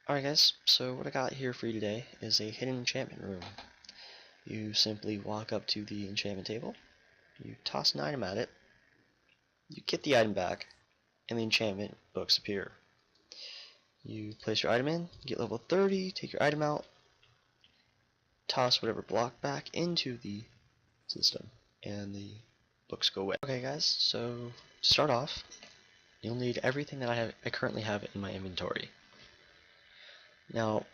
Alright guys, so what I got here for you today is a hidden enchantment room. You simply walk up to the enchantment table, you toss an item at it, you get the item back, and the enchantment books appear. You place your item in, get level 30, take your item out, toss whatever block back into the system, and the books go away. Okay guys, so to start off, you'll need everything that I currently have in my inventory. Now,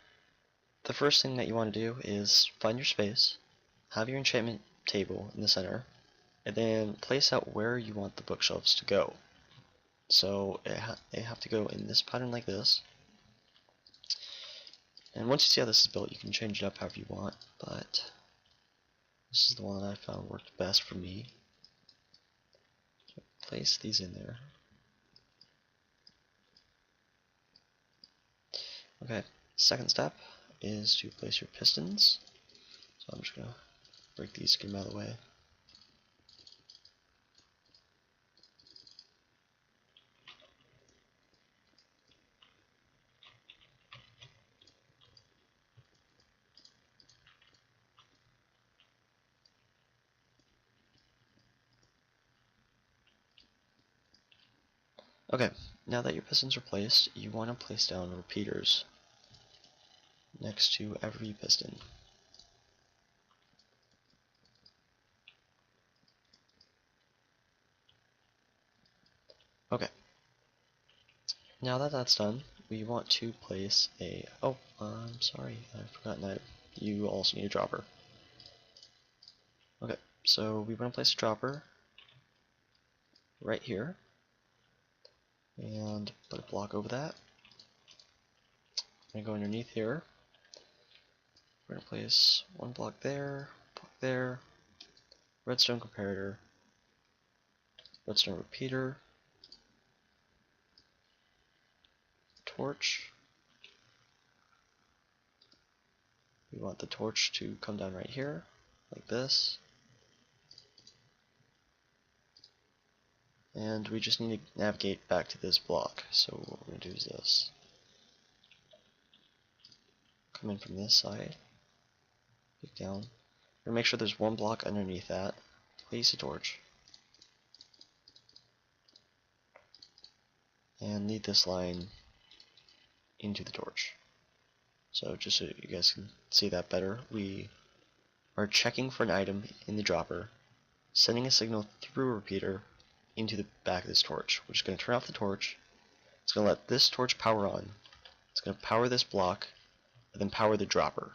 the first thing that you want to do is find your space, have your enchantment table in the center, and then place out where you want the bookshelves to go. So they have to go in this pattern like this. And once you see how this is built, you can change it up however you want, but this is the one that I found worked best for me. Place these in there. Okay, second step is to place your pistons. So I'm just going to break these, get them out of the way. Okay, now that your pistons are placed, you want to place down repeaters next to every piston. Okay, now that that's done, we want to place a, I'm sorry, I forgot an item. You also need a dropper. Okay, so we want to place a dropper right here, and put a block over that. I'm going to go underneath here. We're going to place one block there, redstone comparator, redstone repeater, torch. We want the torch to come down right here, like this. And we just need to navigate back to this block. So what we're going to do is this. Come in from this side, click down. We're going to make sure there's one block underneath that. Place a torch. And lead this line into the torch. So just so you guys can see that better, we are checking for an item in the dropper, sending a signal through a repeater into the back of this torch, which is going to turn off the torch. It's going to let this torch power on. It's going to power this block, and then power the dropper.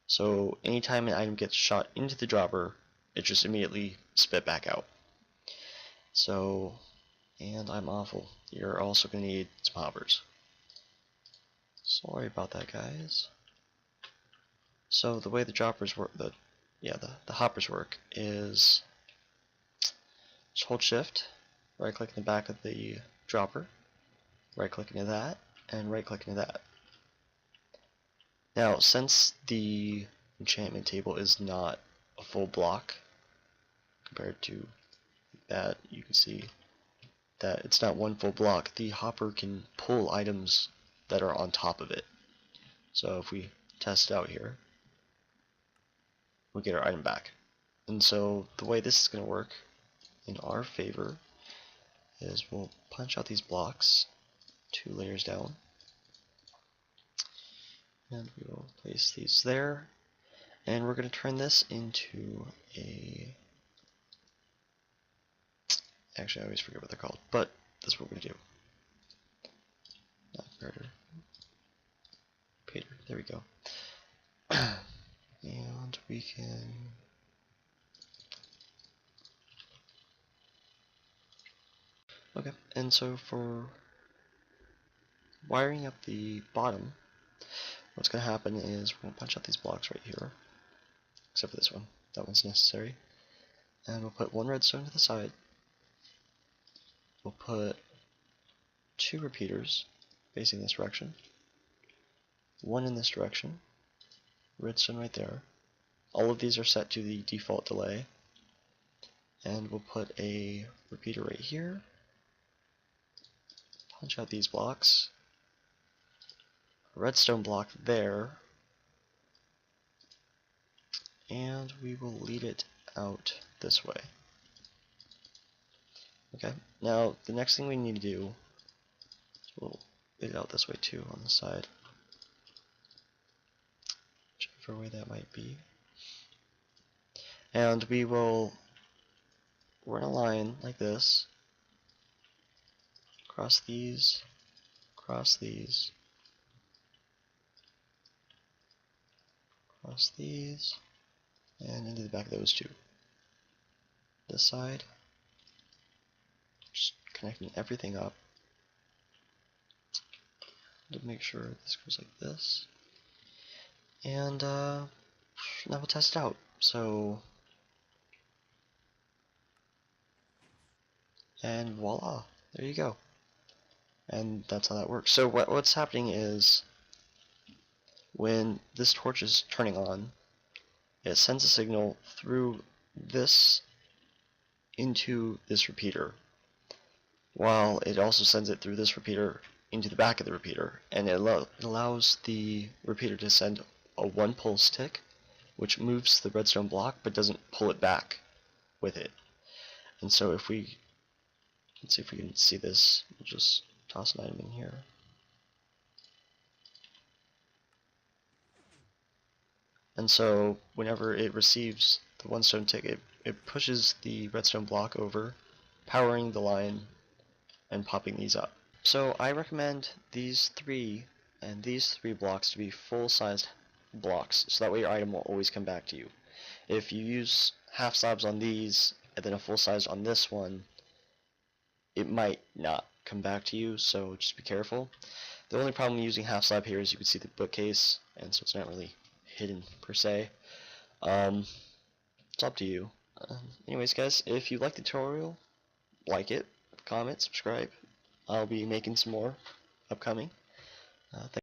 So anytime an item gets shot into the dropper, it just immediately spit back out. So, and I'm awful. You're also going to need some hoppers. Sorry about that, guys. So the way the droppers work, the hoppers work is just hold shift, right click in the back of the dropper, right click into that, and right click into that. Now, since the enchantment table is not a full block compared to that, you can see that it's not one full block. The hopper can pull items that are on top of it. So if we test it out here, we get our item back. And so the way this is going to work in our favor is we'll punch out these blocks 2 layers down, and we will place these there, and we're going to turn this into a, actually I always forget what they're called, but that's what we're going to do. Not murder. Peter, there we go. And we can okay, and so for wiring up the bottom, what's going to happen is we'll punch out these blocks right here, except for this one. That one's necessary. And we'll put one redstone to the side. We'll put 2 repeaters facing this direction, one in this direction, redstone right there. All of these are set to the default delay. And we'll put a repeater right here, punch out these blocks, redstone block there, and we will lead it out this way. Okay, now the next thing we need to do is we'll lead it out this way too on the side, whichever way that might be. And we will run a line like this, across these, across these, across these, and into the back of those two. This side, just connecting everything up to make sure this goes like this. And now we'll test it out. So, and voila, there you go. And that's how that works. So what's happening is, when this torch is turning on, it sends a signal through this into this repeater, while it also sends it through this repeater into the back of the repeater, and it allows the repeater to send a one pulse tick, which moves the redstone block but doesn't pull it back with it. And so if we, let's see if we can see this, we'll just toss an item in here. And so whenever it receives the one stone tick, it pushes the redstone block over, powering the line and popping these up. So I recommend these three and these three blocks to be full-sized blocks, so that way your item will always come back to you. If you use half slabs on these and then a full size on this one, it might not come back to you, so just be careful. The only problem using half slab here is you can see the bookcase, and so it's not really hidden per se. It's up to you. Anyways guys, if you like the tutorial, like it, comment, subscribe. I'll be making some more upcoming. Thanks.